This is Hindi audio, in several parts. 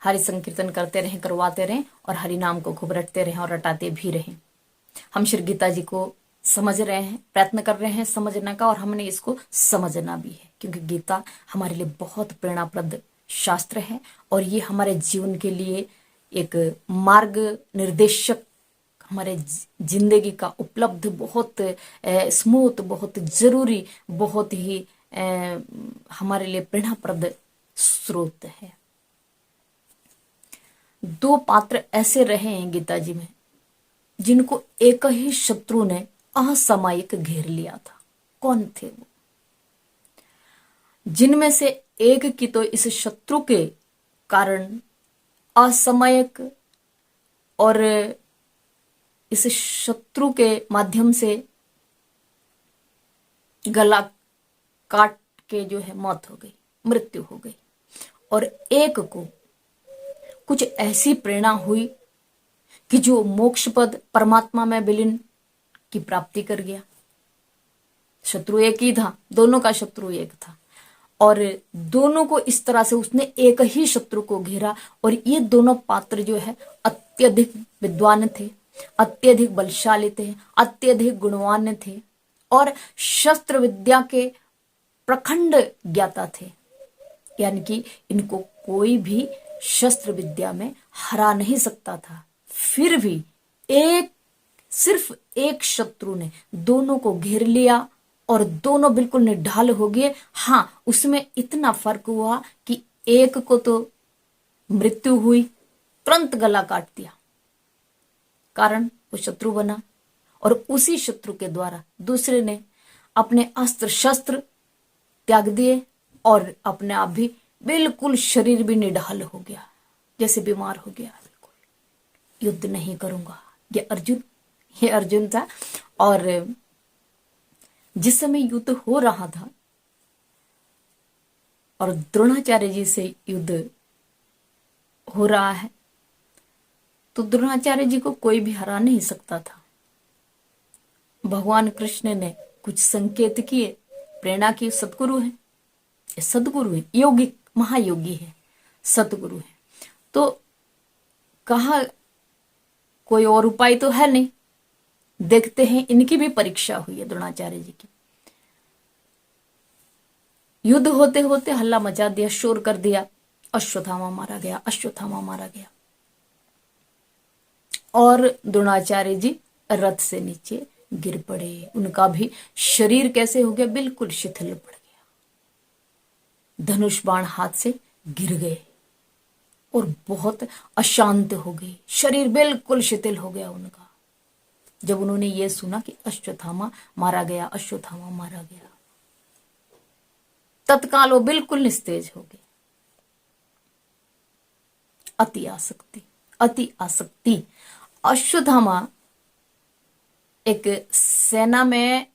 हरि संकीर्तन करते रहें, करवाते रहें और हरि नाम को खूब रटते रहें और रटाते भी रहें। हम श्री गीता जी को समझ रहे हैं, प्रयत्न कर रहे हैं समझने का, और हमने इसको समझना भी है, क्योंकि गीता हमारे लिए बहुत प्रेरणाप्रद शास्त्र है और ये हमारे जीवन के लिए एक मार्ग निर्देशक, हमारे जिंदगी का उपलब्ध बहुत स्मूथ, बहुत जरूरी, बहुत ही हमारे लिए प्रेरणाप्रद स्रोत है। दो पात्र ऐसे रहे हैं गीता जी में जिनको एक ही शत्रु ने असामयिक घेर लिया था। कौन थे वो? जिनमें से एक की तो इस शत्रु के कारण असामयिक और इस शत्रु के माध्यम से गला काट के जो है मौत हो गई, मृत्यु हो गई, और एक को कुछ ऐसी प्रेरणा हुई कि जो मोक्ष पद परमात्मा में विलीन की प्राप्ति कर गया। शत्रु एक ही था, दोनों का शत्रु एक था, और दोनों को इस तरह से उसने एक ही शत्रु को घेरा। और ये दोनों पात्र जो है अत्यधिक विद्वान थे, अत्यधिक बलशाली थे, अत्यधिक गुणवान थे और शस्त्र विद्या के प्रखंड ज्ञाता थे। यानी कि इनको कोई भी शस्त्र विद्या में हरा नहीं सकता था। फिर भी सिर्फ एक शत्रु ने दोनों को घेर लिया और दोनों बिल्कुल निढाल हो गए। हाँ, उसमें इतना फर्क हुआ कि एक को तो मृत्यु हुई, तुरंत गला काट दिया, कारण वो शत्रु बना, और उसी शत्रु के द्वारा दूसरे ने अपने अस्त्र शस्त्र त्याग दिए और अपने आप भी बिल्कुल शरीर भी निढाल हो गया, जैसे बीमार हो गया। बिल्कुल युद्ध नहीं करूंगा, ये अर्जुन था। और जिस समय युद्ध हो रहा था और द्रोणाचार्य जी से युद्ध हो रहा है, तो द्रोणाचार्य जी को कोई भी हरा नहीं सकता था। भगवान कृष्ण ने कुछ संकेत किए, प्रेरणा की। सतगुरु है, सदगुरु है, योगी, महायोगी है, सतगुरु है। तो कहा कोई और उपाय तो है नहीं, देखते हैं। इनकी भी परीक्षा हुई है द्रोणाचार्य जी की। युद्ध होते होते हल्ला मचा दिया, शोर कर दिया, अश्वत्थामा मारा गया, अश्वत्थामा मारा गया। और द्रोणाचार्य जी रथ से नीचे गिर पड़े। उनका भी शरीर कैसे हो गया, बिल्कुल शिथिल पड़ गया, धनुष बाण हाथ से गिर गए और बहुत अशांत हो गई, शरीर बिल्कुल शिथिल हो गया उनका। जब उन्होंने ये सुना कि अश्वत्थामा मारा गया, अश्वत्थामा मारा गया, तत्काल वो बिल्कुल निस्तेज हो गए। अति आसक्ति, अति आसक्ति। अश्वत्थामा एक सेना में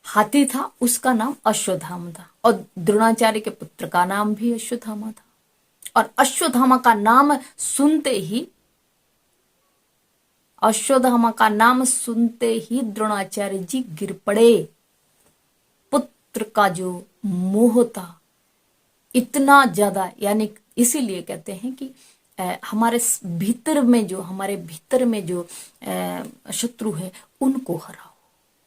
हाथी था, उसका नाम अश्वत्थामा था, और द्रोणाचार्य के पुत्र का नाम भी अश्वत्थामा था। और अश्वत्थामा का नाम सुनते ही द्रोणाचार्य जी गिर पड़े। पुत्र का जो मोह था इतना ज्यादा, यानी इसीलिए कहते हैं कि हमारे भीतर में जो शत्रु है उनको हराओ,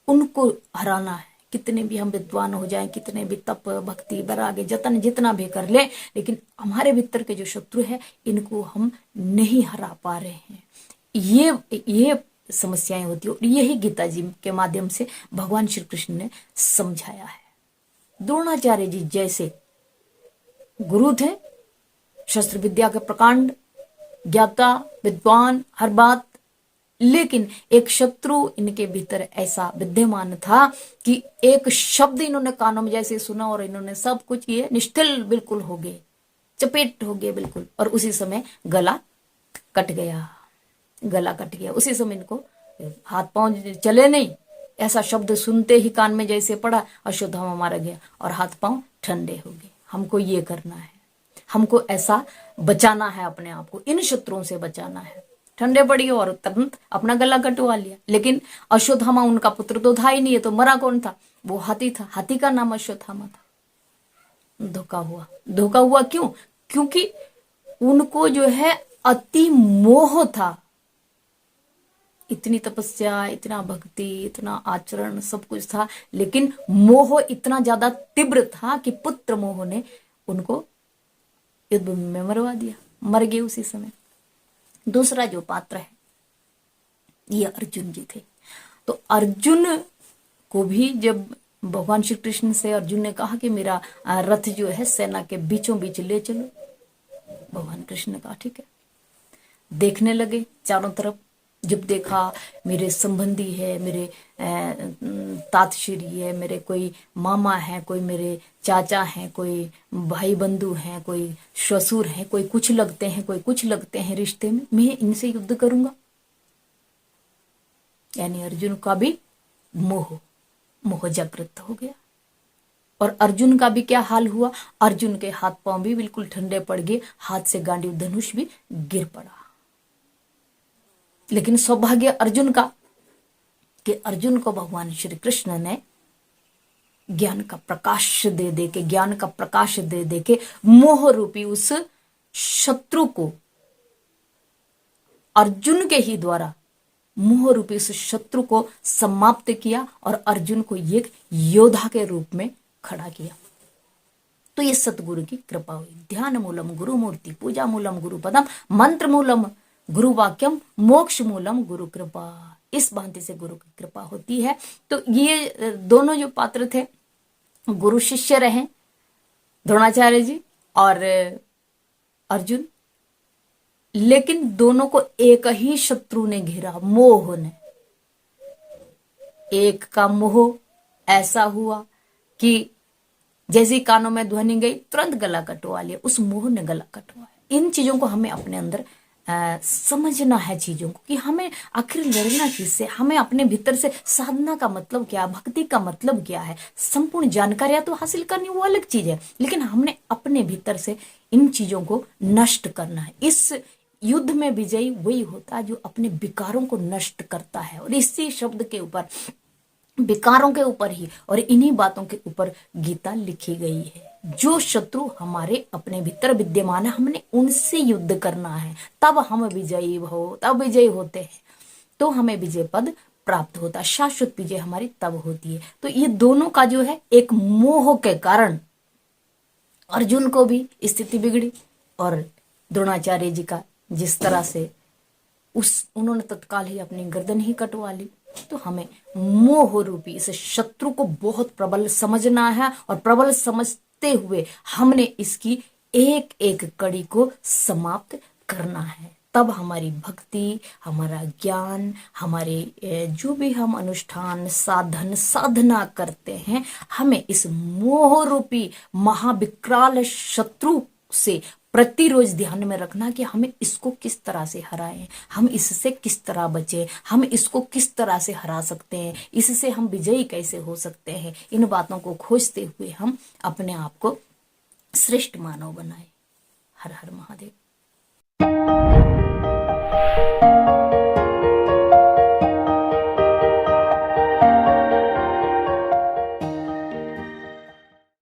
उनको हराना है। कितने भी हम विद्वान हो जाएं, कितने भी तप भक्ति वैराग्य जतन जितना भी कर ले, लेकिन हमारे भीतर के जो शत्रु है इनको हम नहीं हरा पा रहे हैं। ये समस्याएं होती है, और यही गीता जी के माध्यम से भगवान श्री कृष्ण ने समझाया है। द्रोणाचार्य जी जैसे गुरु थे, शस्त्र विद्या के प्रकांड ज्ञाता, विद्वान, हर बात, लेकिन एक शत्रु इनके भीतर ऐसा विद्यमान था कि एक शब्द इन्होंने कानों में जैसे सुना और इन्होंने सब कुछ, ये निश्चल बिल्कुल हो गए, चपेट हो गए बिल्कुल, और उसी समय गला कट गया। उसी समय इनको हाथ पांव चले नहीं, ऐसा शब्द सुनते ही कान में जैसे पड़ा, अश्वत्थामा मारा गया और हाथ पांव ठंडे हो गए। हमको ये करना है, हमको ऐसा बचाना है, अपने आप को इन शत्रुओं से बचाना है। ठंडे पड़ी और तुरंत अपना गला कटवा लिया। लेकिन अश्वत्थामा उनका पुत्र तो था ही नहीं, तो मरा कौन था? वो हाथी था, हाथी का नाम अश्वत्थामा था। धोखा हुआ क्यों? क्योंकि उनको जो है अति मोह था। इतनी तपस्या, इतना भक्ति, इतना आचरण सब कुछ था, लेकिन मोह इतना ज्यादा तीव्र था कि पुत्र मोह ने उनको युद्ध में मरवा दिया, मर गए उसी समय। दूसरा जो पात्र है ये अर्जुन जी थे। तो अर्जुन को भी जब भगवान श्री कृष्ण से अर्जुन ने कहा कि मेरा रथ जो है सेना के बीचों बीच ले चलो, भगवान कृष्ण ने कहा ठीक है। देखने लगे चारों तरफ, जब देखा मेरे संबंधी है, मेरे तातश्री है, मेरे कोई मामा है, कोई मेरे चाचा हैं, कोई भाई बंधु हैं, कोई ससुर हैं, कोई कुछ लगते हैं, कोई कुछ लगते हैं रिश्ते में, मैं इनसे युद्ध करूंगा। यानी अर्जुन का भी मोह जागृत हो गया। और अर्जुन का भी क्या हाल हुआ, अर्जुन के हाथ पांव भी बिल्कुल ठंडे पड़ गए, हाथ से गांडीव धनुष भी गिर पड़ा। लेकिन सौभाग्य अर्जुन का कि अर्जुन को भगवान श्री कृष्ण ने ज्ञान का प्रकाश दे के, ज्ञान का प्रकाश दे के मोह रूपी उस शत्रु को, अर्जुन के ही द्वारा मोह रूपी उस शत्रु को समाप्त किया और अर्जुन को एक योद्धा के रूप में खड़ा किया। तो ये सतगुरु की कृपा हुई। ध्यान मूलम गुरु मूर्ति, पूजा मूलम गुरु पदम, मंत्र मूलम गुरु वाक्यम, मोक्ष मूलम गुरु कृपा। इस भांति से गुरु की कृपा होती है। तो ये दोनों जो पात्र थे गुरु शिष्य रहे, द्रोणाचार्य जी और अर्जुन, लेकिन दोनों को एक ही शत्रु ने घेरा, मोह ने। एक का मोह ऐसा हुआ कि जैसी कानों में ध्वनि गई तुरंत गला कटवा लिया, उस मोह ने गला कटवाया। इन चीजों को हमें अपने अंदर समझना है, चीजों को कि हमें आखिर लड़ना किससे, हमें अपने भीतर से साधना का मतलब क्या, भक्ति का मतलब क्या है। संपूर्ण जानकारियां तो हासिल करनी वो अलग चीज है, लेकिन हमने अपने भीतर से इन चीजों को नष्ट करना है। इस युद्ध में विजयी वही होता है जो अपने विकारों को नष्ट करता है। और इसी शब्द के ऊपर, विकारों के ऊपर ही और इन्हीं बातों के ऊपर गीता लिखी गई है। जो शत्रु हमारे अपने भीतर विद्यमान है, हमने उनसे युद्ध करना है, तब हम विजयी तब विजयी होते हैं, तो हमें विजय पद प्राप्त होता है, शाश्वत विजय हमारी तब होती है। तो ये दोनों का जो है एक मोह के कारण अर्जुन को भी स्थिति बिगड़ी और द्रोणाचार्य जी का जिस तरह से उन्होंने तत्काल ही अपनी गर्दन ही कटवा ली। तो हमें मोह रूपी इस शत्रु को बहुत प्रबल समझना है और प्रबल समझते हुए हमने इसकी एक एक कड़ी को समाप्त करना है। तब हमारी भक्ति, हमारा ज्ञान, हमारे जो भी हम अनुष्ठान साधन साधना करते हैं, हमें इस मोह रूपी महाविकराल शत्रु से प्रतिरोज ध्यान में रखना कि हमें इसको किस तरह से हराएं, हम इससे किस तरह बचें, हम इसको किस तरह से हरा सकते हैं, इससे हम विजयी कैसे हो सकते हैं। इन बातों को खोजते हुए हम अपने आप को श्रेष्ठ मानव बनाएं। हर हर महादेव।